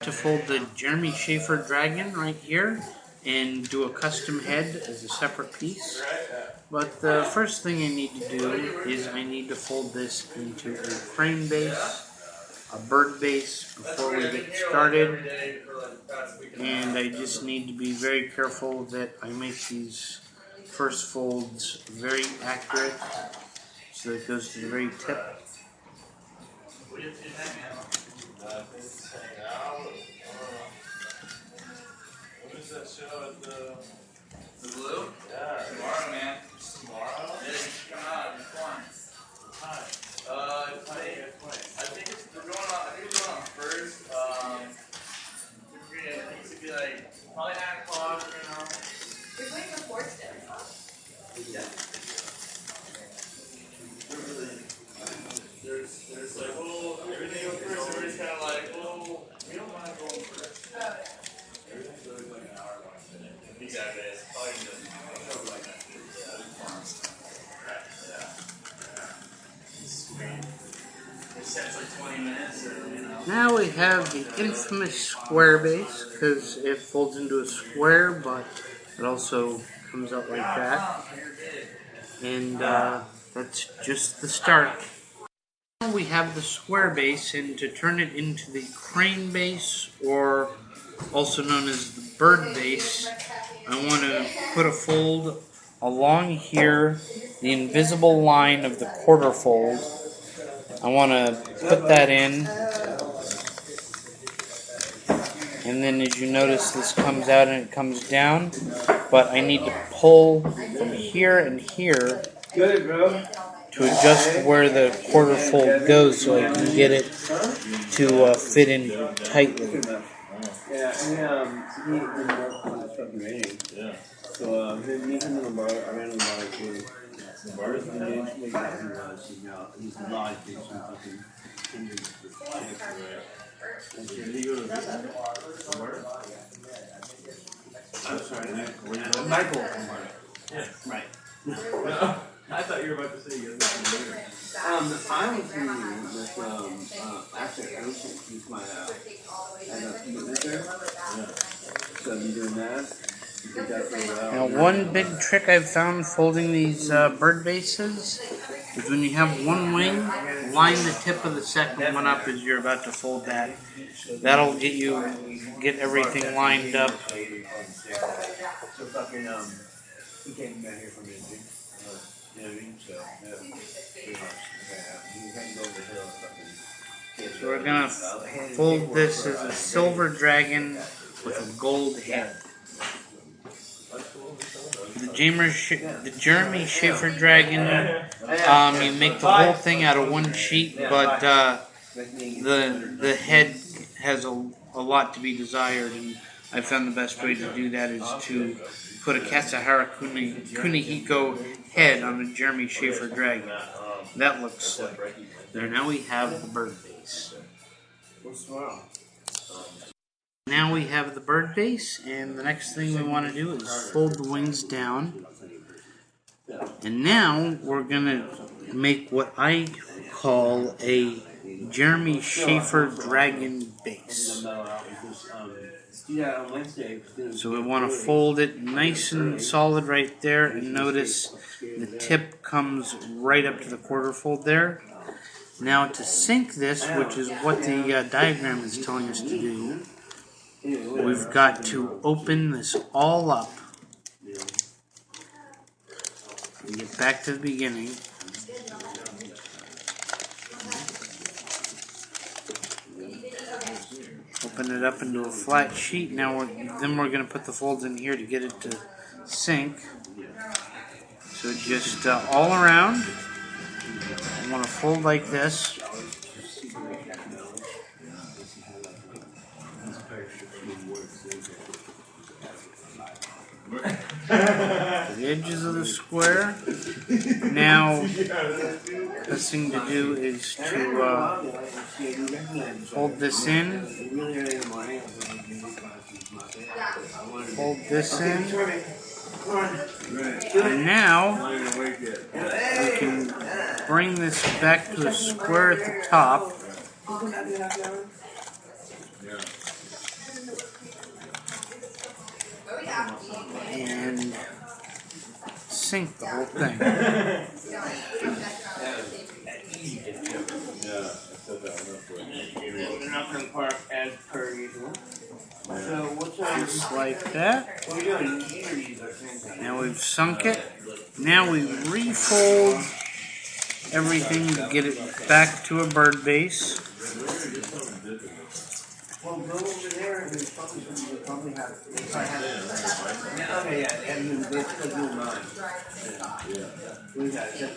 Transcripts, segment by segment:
To fold the Jeremy Shafer Dragon right here and do a custom head as a separate piece. But the first thing I need to do is I need to fold this into a crane base, a bird base before we get started. And I just need to be very careful that I make these first folds very accurate so that it goes to the very tip. When is that show at the Blue? Yeah. Tomorrow, man. Tomorrow? Yeah, you should come out. It's fun. Hi. I think it's going on first. I think it should be like probably 9 o'clock, you know. You're going to force it, huh? Yeah. There's like little everything at first. Everybody's kind of like, well, we don't mind going first. Everything's really like an hour long. Exactly. It's probably just like that. It's like 20 minutes, or, you know. Now we have the infamous square base, because it folds into a square, but it also comes out like that. And that's just the start. Now we have the square base, and to turn it into the crane base, or also known as the bird base, I want to put a fold along here, the invisible line of the quarter fold. I want to put that in, and then as you notice this comes out and it comes down, but I need to pull from here and here to adjust where the quarter fold goes so I can get it to fit in tightly. So meet him in the bar. I ran in the bar too. The bar is he's the lodge base or something. Did he go to the bar? I'm sorry, Michael. Yeah. Right. No, I thought you were about to say you guys later. I was meeting with actually Ocean. He's my commitment there. Yeah. So you doing that? Now, one big trick I've found folding these bird bases is when you have one wing, line the tip of the second one up as you're about to fold that. That'll get everything lined up. So fucking he came down here for me, you know what I mean? So So we're gonna fold this as a silver dragon with a gold head. The Jeremy Shafer Dragon, you make the whole thing out of one sheet, but the head has a lot to be desired, and I found the best way to do that is to put a Kasahara Kunihiko head on a Jeremy Shafer Dragon. That looks slick. There, now we have the bird base. Now we have the bird base, and the next thing we want to do is fold the wings down. And now we're going to make what I call a Jeremy Shafer Dragon base. So we want to fold it nice and solid right there, and notice the tip comes right up to the quarter fold there. Now to sink this, which is what the diagram is telling us to do, we've got to open this all up and get back to the beginning. Open it up into a flat sheet. Now we're going to put the folds in here to get it to sink. So just all around, I want to fold like this. To the edges of the square. Now, the thing to do is to fold this in. Fold this in. And now, we can bring this back to a square at the top. sink the whole thing. They're not going to park as per usual. So what's Just like that. what are you doing? Either of these are same. Now we've sunk it. Now we refold everything to get it back to a bird base. Well, go over there and they probably have. Okay, yeah, and they're still doing mine. We got it.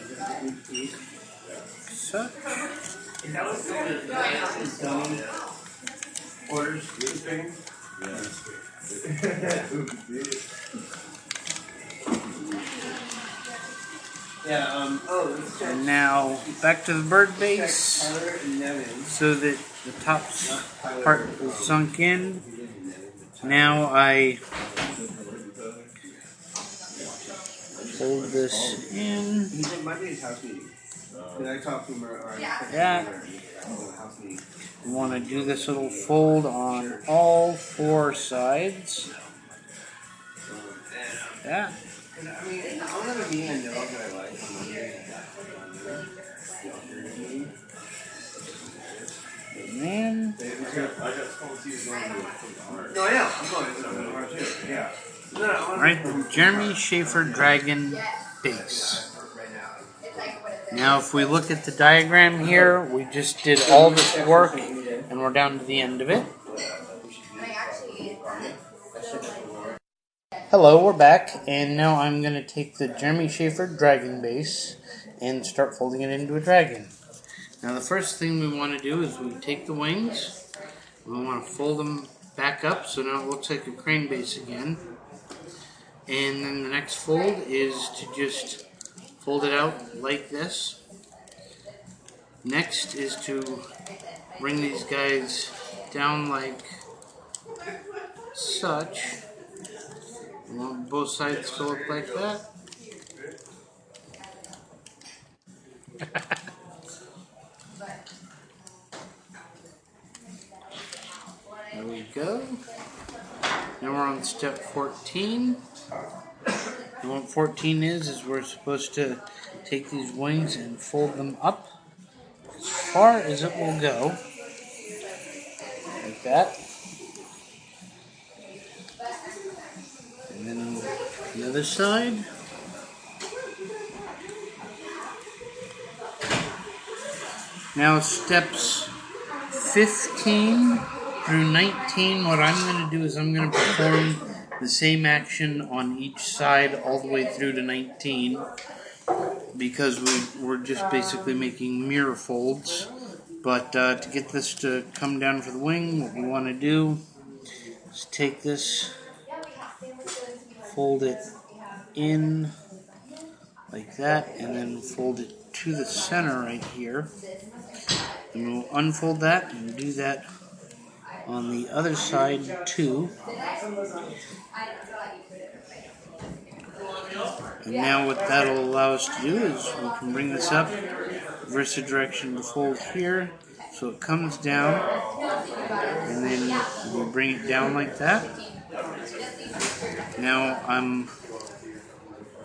So, Is that what's going orders? Yeah, and now back to the bird base Tyler and Nevin. so that the top part is sunk in. Now I fold this in. He said Monday's house meeting. Because I talked to him that. house meeting. We want to do this little fold on all four sides. Yeah. I mean, I'll never be in dog that I like on Monday. And then, No, I know. I'm going to tomorrow too. Yeah. right, the Jeremy Shafer Dragon base. Now, if we look at the diagram here, we just did all this work, and we're down to the end of it. Hello, we're back, and now I'm going to take the Jeremy Shafer Dragon base and start folding it into a dragon. Now, the first thing we want to do is we take the wings, we want to fold them back up so now it looks like a crane base again. And then the next fold is to just fold it out like this. Next is to bring these guys down like such. We want both sides to look like that. There we go. Now we're on step 14. And what 14 is we're supposed to take these wings and fold them up as far as it will go. Like that. And then the other side. Now steps 15 through 19, what I'm going to do is I'm going to perform the same action on each side all the way through to 19 because we're just basically making mirror folds. But to get this to come down for the wing, what we want to do is take this, fold it in like that, and then fold it to the center right here. And we'll unfold that and do that on the other side too. And now what that'll allow us to do is we can bring this up, reverse the direction to fold here, so it comes down, and then we bring it down like that. Now I'm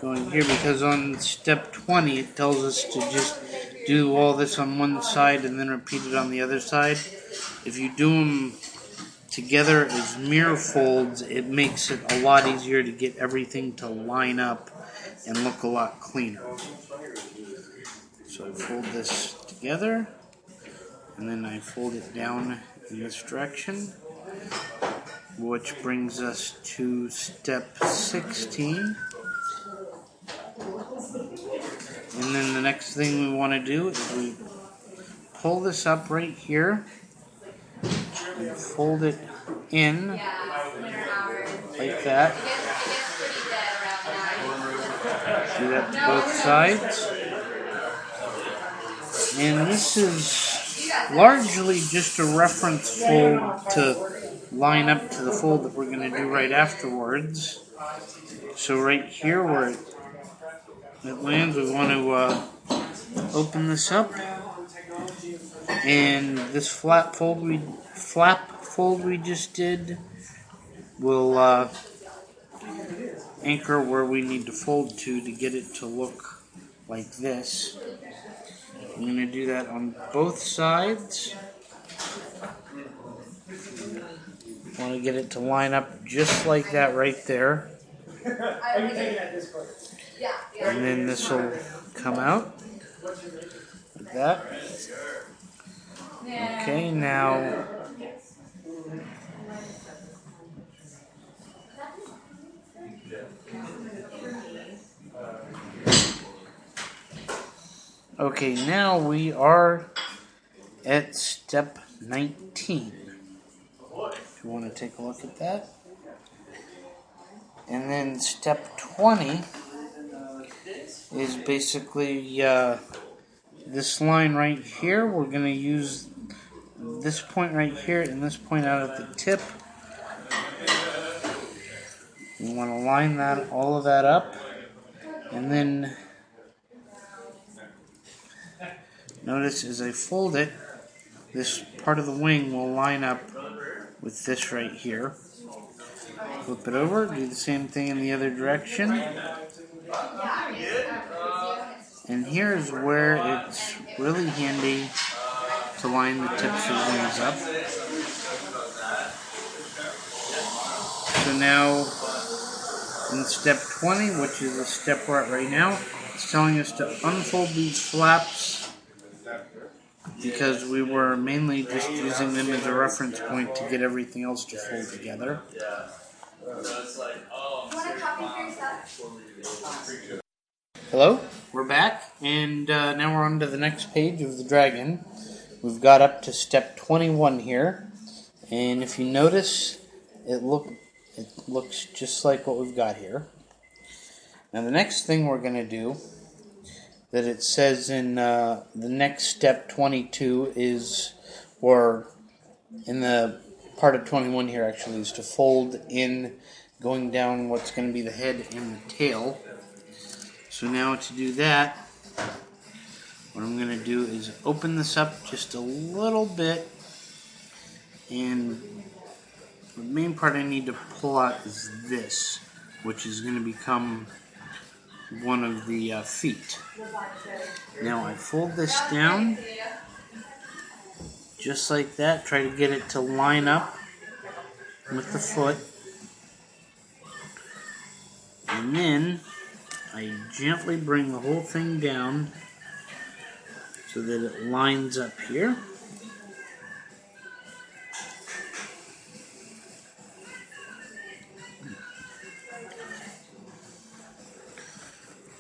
going here because on step 20 it tells us to just do all this on one side and then repeat it on the other side. If you do them together as mirror folds, it makes it a lot easier to get everything to line up and look a lot cleaner. So I fold this together, and then I fold it down in this direction, which brings us to step 16. And then the next thing we want to do is we pull this up right here and fold it in like that. Do that to both sides. And this is largely just a reference fold to line up to the fold that we're going to do right afterwards. So right here where it lands, we want to open this up, and this flap fold we just did will anchor where we need to fold to get it to look like this. I'm going to do that on both sides. Want to get it to line up just like that right there. And then this will come out like that. Okay, now now we are at step 19. If you want to take a look at that. And then step 20 is basically this line right here. We're going to use this point right here and this point out at the tip. You want to line that, all of that up, and then notice as I fold it, this part of the wing will line up with this right here. Flip it over, do the same thing in the other direction. And here's where it's really handy to line the tips of the wings up. So now in step 20, which is the step we're at right now, it's telling us to unfold these flaps because we were mainly just using them as a reference point to get everything else to fold together. Hello, we're back, and now we're on to the next page of the dragon. We've got up to step 21 here, and if you notice, it looks just like what we've got here. Now the next thing we're going to do, that it says in the next step 22 is, or in the part of 21 here actually, is to fold in going down what's going to be the head and the tail. So now to do that, what I'm going to do is open this up just a little bit, and the main part I need to pull out is this, which is going to become one of the feet. Now I fold this down just like that, try to get it to line up with the foot, and then I gently bring the whole thing down so that it lines up here.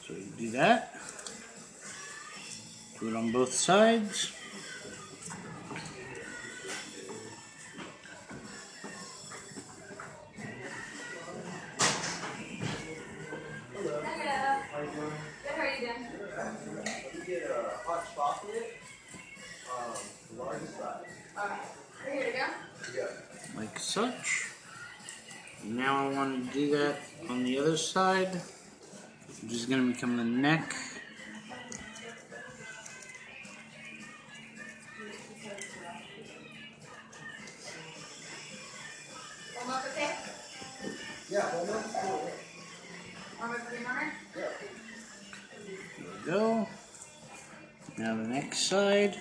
So you do that. Do it on both sides. Like such. And now I want to do that on the other side, which is going to become the neck. There we go. Now the next side.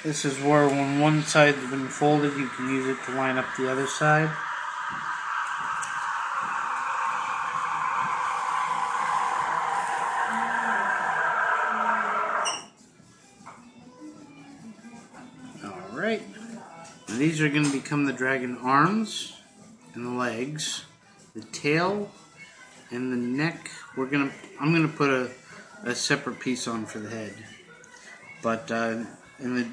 This is where when one side's been folded, you can use it to line up the other side. Alright. These are going to become the dragon arms and the legs, the tail, and the neck. I'm going to put a separate piece on for the head. But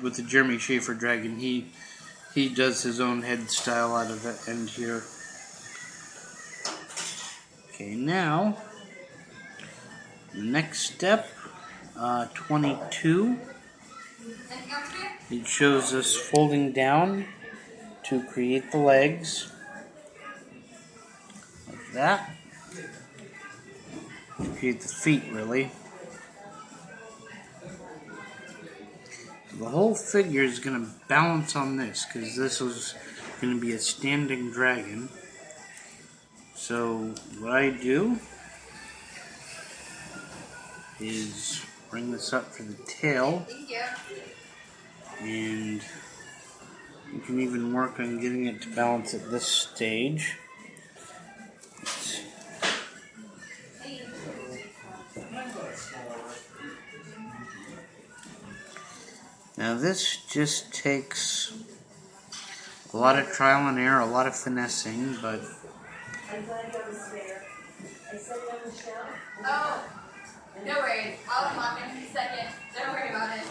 with the Jeremy Shafer dragon, he does his own head style out of the end here. Okay, now the next step, 22. It shows us folding down to create the legs, like that. To create the feet, really. the whole figure is going to balance on this, because this is going to be a standing dragon. So what I do is bring this up for the tail, and you can even work on getting it to balance at this stage. Now this just takes a lot of trial and error, a lot of finessing, but Oh, no worries. I'll unlock it in a second. Don't worry about it.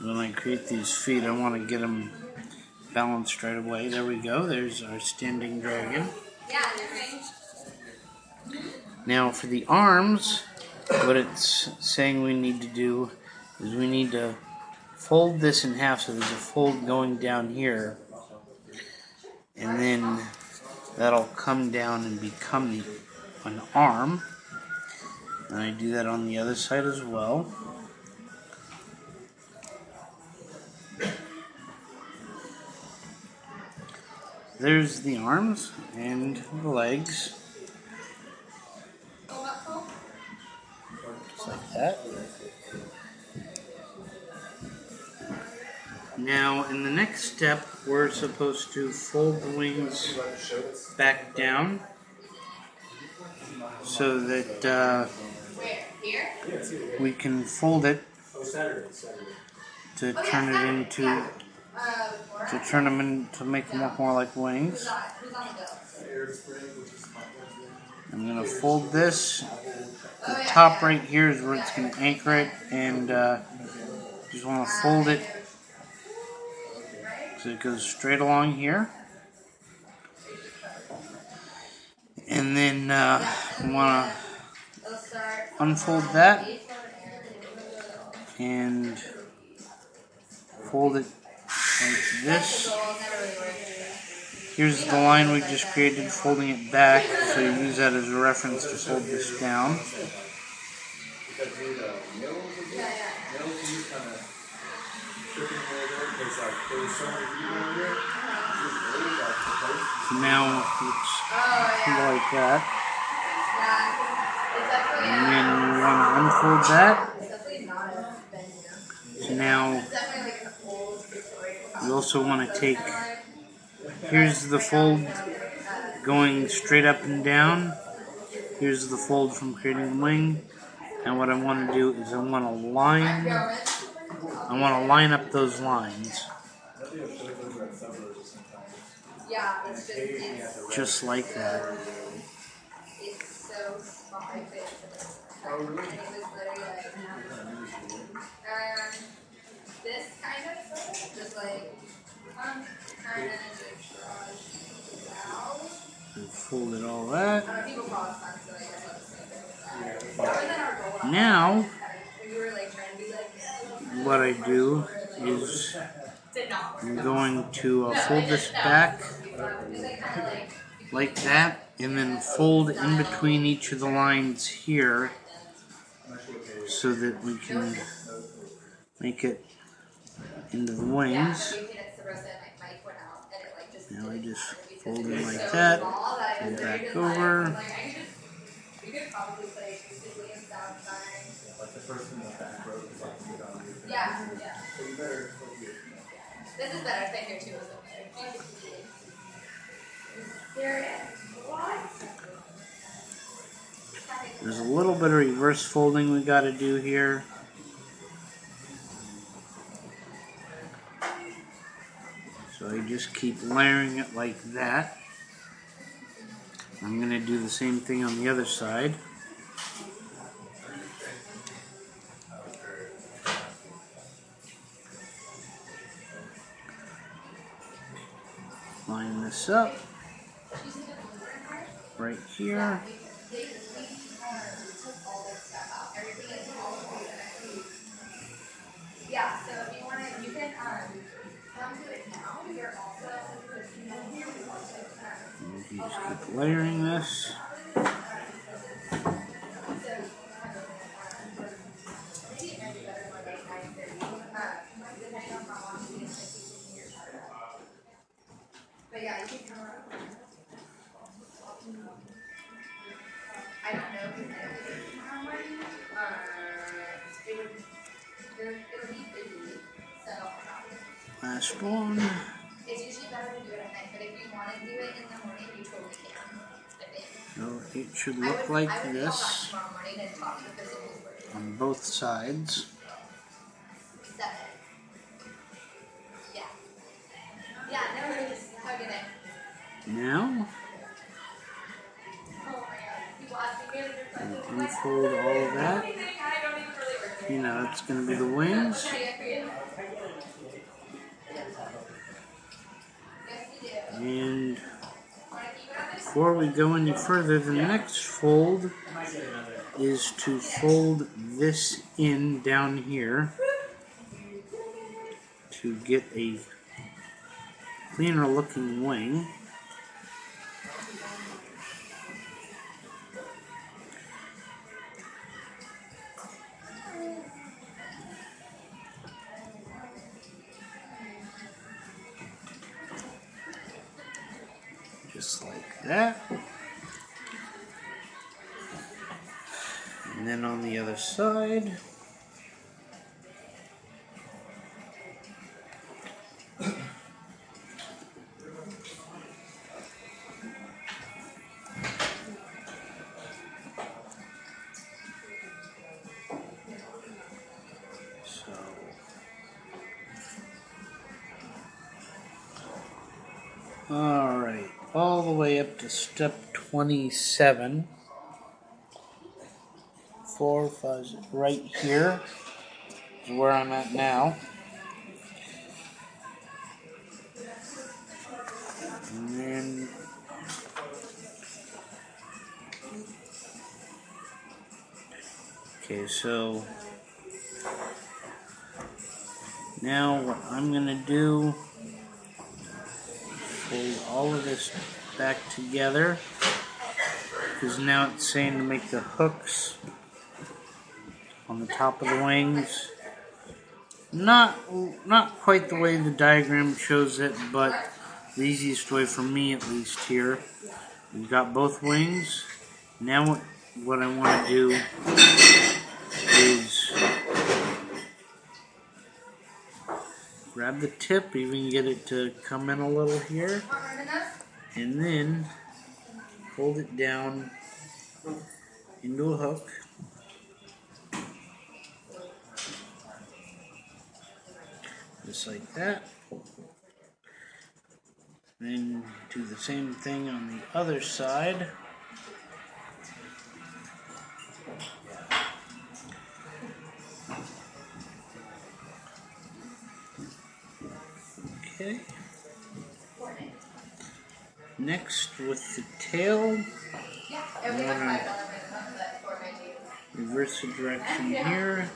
when I create these feet, I want to get them balanced right away. There we go. There's our standing dragon. Yeah, no worries. Now for the arms, what it's saying we need to do is we need to fold this in half so there's a fold going down here, and then that'll come down and become an arm. And I do that on the other side as well. There's the arms and the legs. Just like that. Now, in the next step, we're supposed to fold the wings back down so that we can fold it to turn it into, to make them look more like wings. I'm going to fold this. The top right here is where it's going to anchor it, and just want to fold it so it goes straight along here. And then I want to unfold that and fold it like this. Here's the line we just created, folding it back, so you use that as a reference to fold this down. Now it's like that. And then we want to unfold that. So now you also want to take, here's the fold going straight up and down. Here's the fold from creating the wing. And what I want to do is I want to line up those lines. Just like that. This kind of just like kind of And fold it all that. people call it fun, so I guess Now, like, what I do is I'm going to fold this back like that, and then fold in between each of the lines here so that we can make it into the wings. Now I just fold it like that, fold back over. Yeah. This is better. Thank you too. There's a little bit of reverse folding we got to do here. So I just keep layering it like that. I'm going to do the same thing on the other side. Line this up right here. Yeah, so if you want to, you can come to it now. You're also You just keep layering this. Last one. It's usually better to do it at night, but if you want to do it in the morning, you totally can. I think. So it should look like I would this call back tomorrow morning and talk to the person who's working. on both sides. 7. Yeah. Yeah, no worries. Have a good day. Now, Oh my god. You lost me. unfold all of that. You know, it's going to be the wings. And before we go any further, the next fold is to fold this in down here to get a cleaner looking wing. Just like that. And then on the other side, alright, all the way up to step 27. 4, 5, right here is where I'm at now. And then okay, so now what I'm gonna do, fold all of this back together, because now it's saying to make the hooks on the top of the wings. Not quite the way the diagram shows it, but the easiest way for me, at least here. We've got both wings. Now what I want to do is grab the tip, even get it to come in a little here, and then fold it down into a hook. Just like that. Then do the same thing on the other side. Okay. Next, with the tail, I'm going to reverse the direction here.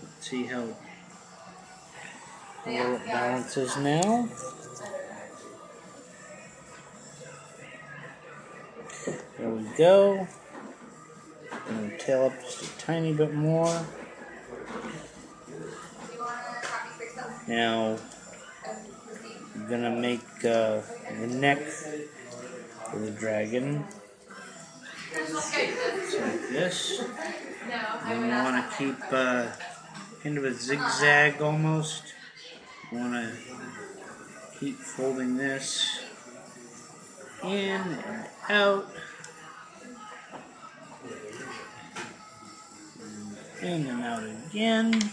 Let's see how well it balances now. There we go. I'm going to tail up just a tiny bit more. Now, I'm going to make the neck for the dragon. Just like this. And you want to keep kind of a zigzag almost. You want to keep folding this in and out. In and out again.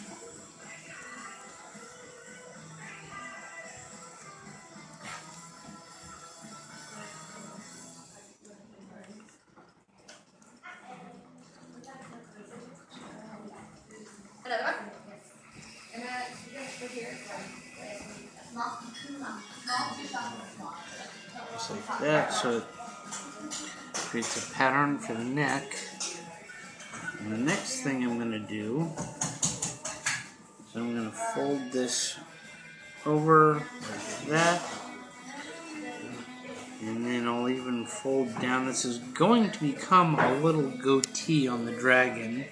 Another one? And then over here. Small. Just like that, so it creates a pattern for the neck. And the next thing I'm going to do is I'm going to fold this over like that. And then I'll even fold down. This is going to become a little goatee on the dragon,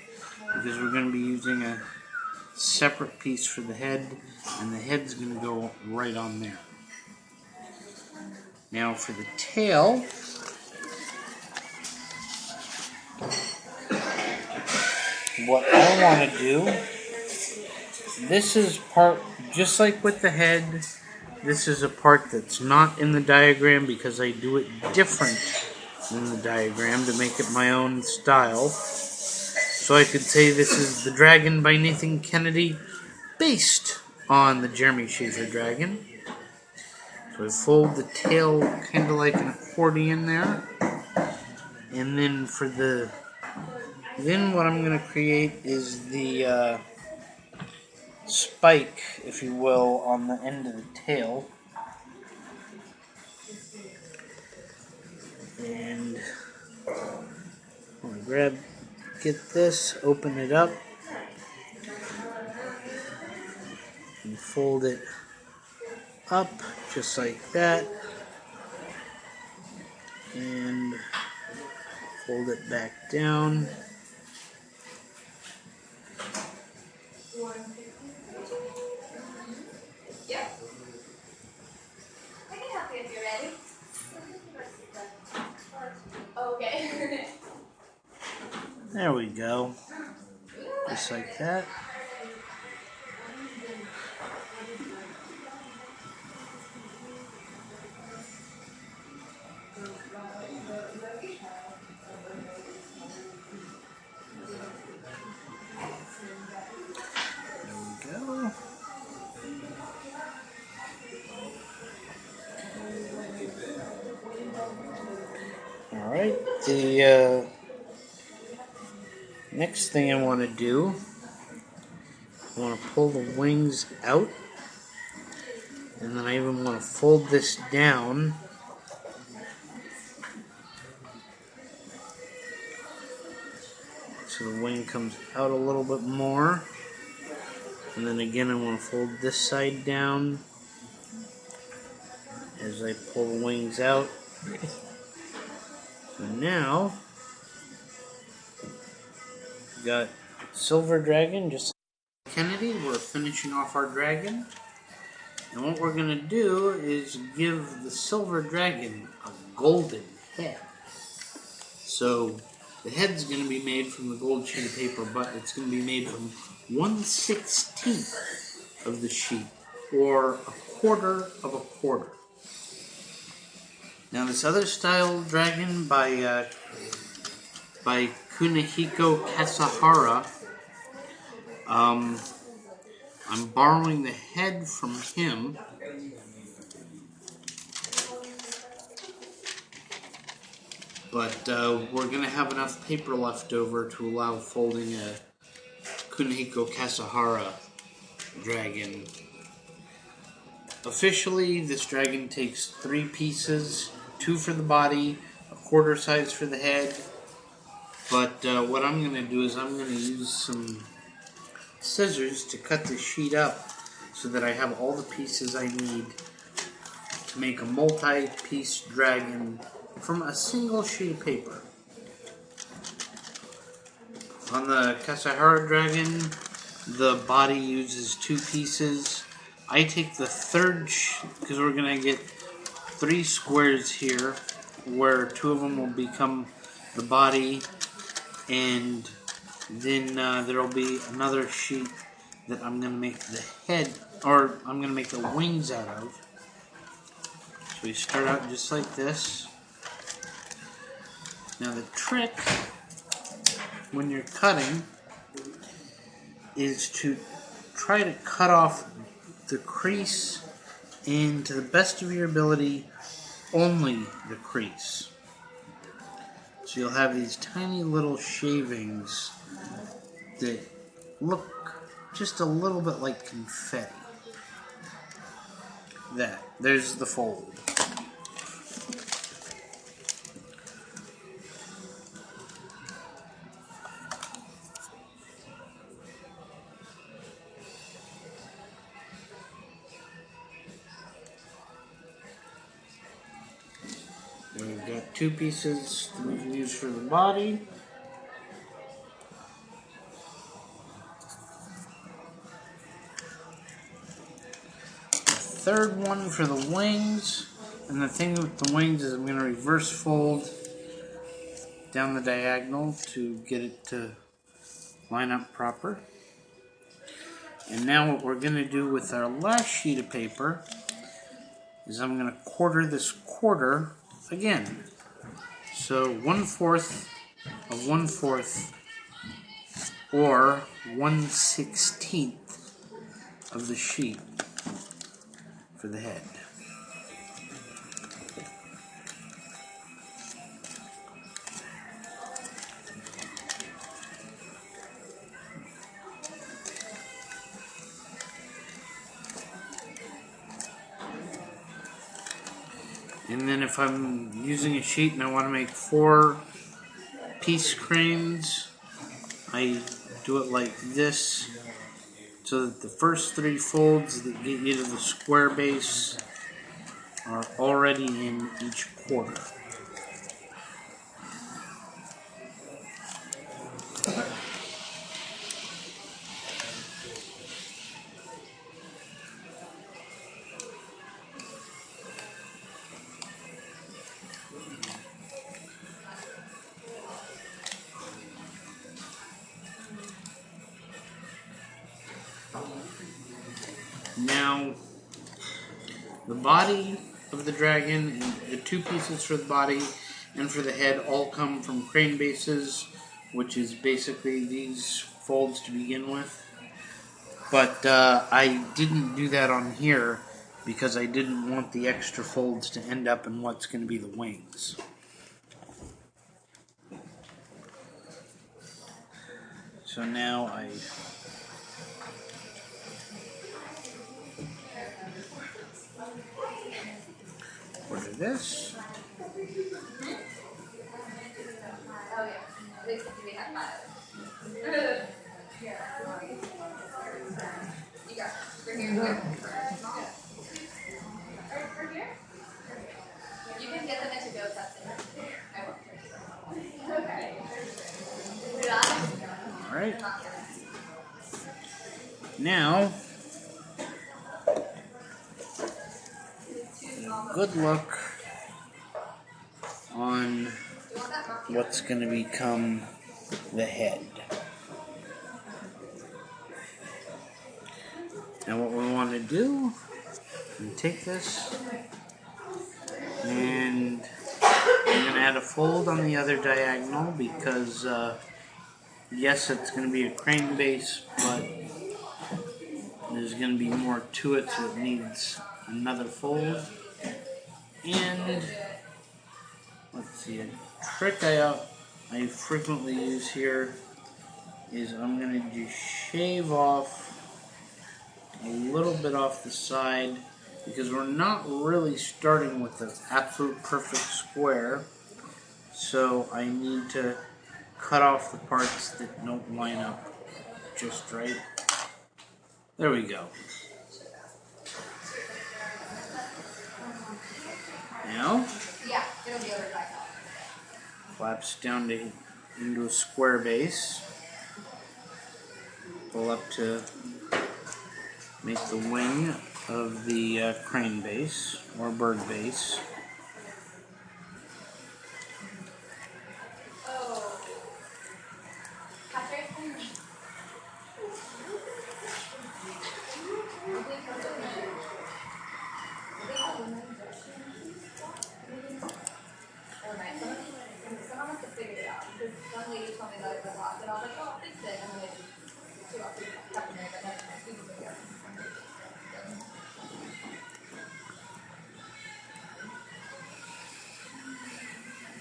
because we're going to be using a separate piece for the head, and the head's going to go right on there. Now for the tail, what I want to do this is part, just like with the head, this is a part that's not in the diagram because I do it different than the diagram to make it my own style. So I could say this is the dragon by Nathan Kennedy, based on the Jeremy Shafer dragon. So I fold the tail kind of like an accordion there. And then for the... Then what I'm going to create is the spike, if you will, on the end of the tail. And I'm going to get this, open it up, and fold it up just like that. And fold it back down. Yep. I can help you if you're ready. Okay. There we go. Just like that. There we go. Alright, the next thing I want to do, I want to pull the wings out, and then I even want to fold this down so the wing comes out a little bit more. And then again I want to fold this side down as I pull the wings out. So now we got Silver Dragon, just like Kennedy. We're finishing off our dragon. And what we're going to do is give the Silver Dragon a golden head. So the head's going to be made from the gold sheet of paper, but it's going to be made from 1/16 of the sheet, or a quarter of a quarter. Now this other style dragon by Kunihiko Kasahara, I'm borrowing the head from him. But we're going to have enough paper left over to allow folding a Kunihiko Kasahara dragon. Officially, this dragon takes 3 pieces, 2 for the body, a quarter size for the head. But what I'm going to do is I'm going to use some scissors to cut the sheet up so that I have all the pieces I need to make a multi-piece dragon from a single sheet of paper. On the Kasahara dragon, the body uses 2 pieces. I take the third, because we're going to get 3 squares here, where 2 of them will become the body, and then there will be another sheet that I'm going to make the head, or I'm going to make the wings out of. So we start out just like this. Now the trick when you're cutting is to try to cut off the crease, and to the best of your ability, only the crease. So you'll have these tiny little shavings that look just a little bit like confetti. There's the fold. And we've got 2 pieces that we can use for the body. Third one for the wings. And the thing with the wings is I'm going to reverse fold down the diagonal to get it to line up proper. And now what we're going to do with our last sheet of paper is I'm going to quarter this quarter again. So 1/4 of 1/4 or 1/16 of the sheet for the head. And then if I'm using a sheet and I want to make 4 piece cranes, I do it like this, so that the first 3 folds that get you to the square base are already in each quarter. Now, the body of the dragon and the 2 pieces for the body and for the head all come from crane bases, which is basically these folds to begin with. But I didn't do that on here because I didn't want the extra folds to end up in what's going to be the wings. So now I order this. Oh yeah. They said we have 5. You got for here. For here? You can get them into go testing. I won't. Okay. Alright. Now, good look on what's going to become the head. Now what we want to do is take this and I'm going to add a fold on the other diagonal because yes, it's going to be a crane base, but there's going to be more to it, so it needs another fold. And let's see, a trick I frequently use here is I'm going to just shave off a little bit off the side because we're not really starting with the absolute perfect square, so I need to cut off the parts that don't line up just right. There we go. Now, Yeah, it'll be over back. flaps down into a square base. Pull up to make the wing of the crane base or bird base.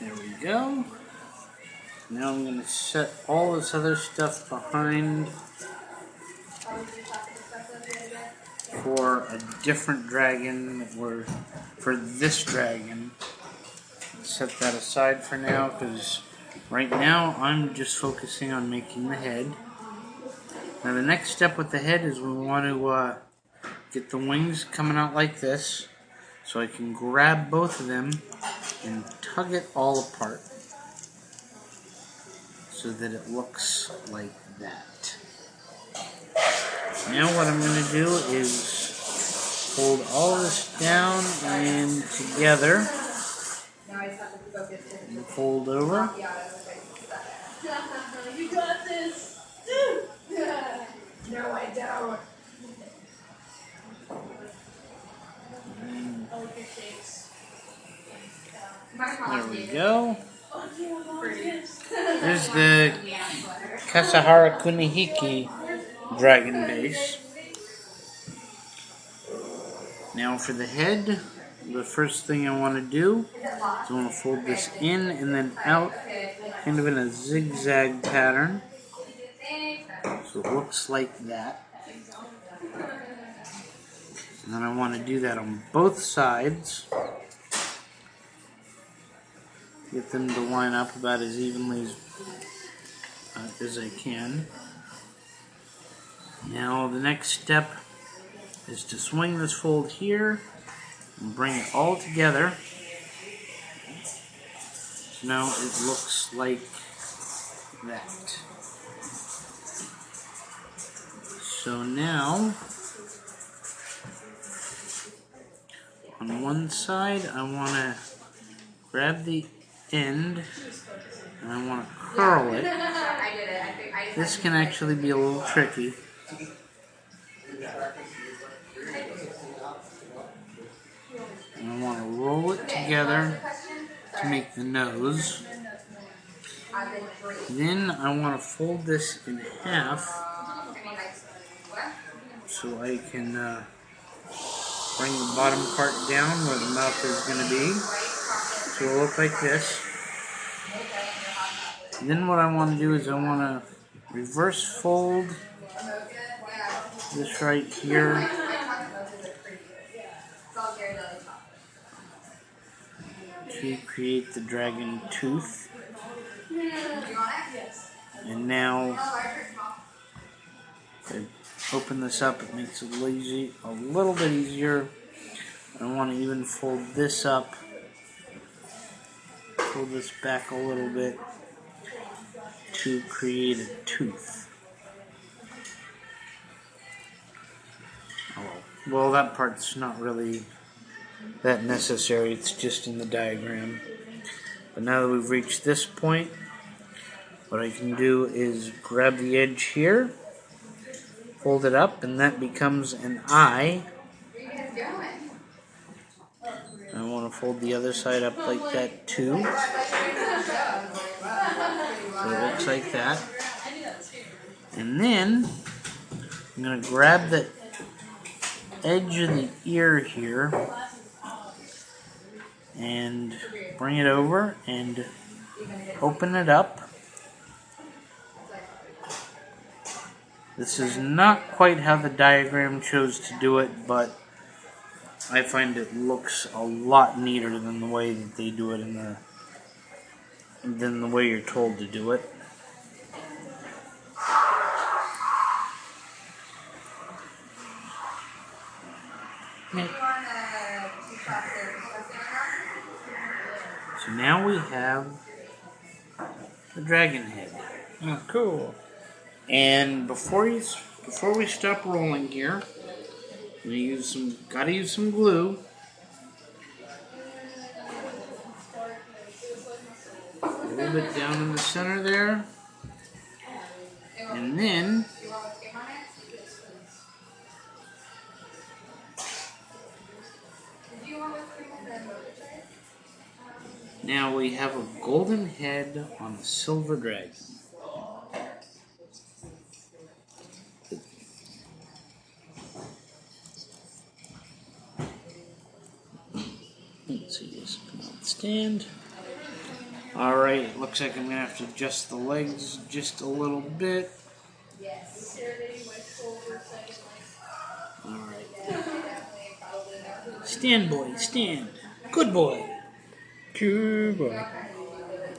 There we go. Now I'm going to set all this other stuff behind for a different dragon, or for this dragon. Set that aside for now because right now I'm just focusing on making the head. Now the next step with the head is we want to get the wings coming out like this, so I can grab both of them and tug it all apart so that it looks like that. Now what I'm going to do is hold all this down and together and fold over. You got this! No, I don't. Kasahara Kunihiko Dragon base. Now for the head, the first thing I want to do is I want to fold this in and then out, kind of in a zigzag pattern. So it looks like that. And then I want to do that on both sides. Get them to line up about as evenly as I can. Now the next step is to swing this fold here and bring it all together. So now it looks like that. So now, on one side, I want to grab the end and I want to curl it. This can actually be a little tricky. And I want to roll it together to make the nose. Then I want to fold this in half so I can bring the bottom part down where the mouth is going to be. So it'll look like this. Then what I want to do is I want to reverse fold this right here to create the dragon tooth. And now if I open this up, it makes it a little bit easier. I want to even fold this up, pull this back a little bit to create a tooth. Oh, well, that part's not really that necessary, it's just in the diagram. But now that we've reached this point, what I can do is grab the edge here, fold it up, and that becomes an eye. I want to fold the other side up like that too. So it looks like that. And then I'm going to grab the edge of the ear here and bring it over and open it up. This is not quite how the diagram chose to do it, but I find it looks a lot neater than the way that they do it than the way you're told to do it. So now we have the dragon head. Oh, cool. And before we stop rolling here, I'm gonna gotta use some glue. A little bit down in the center there. And then now we have a golden head on a silver dragon. Let's see this. Stand. Alright, it looks like I'm going to have to adjust the legs just a little bit. Alright. Stand, boy, stand. Good boy. Good boy.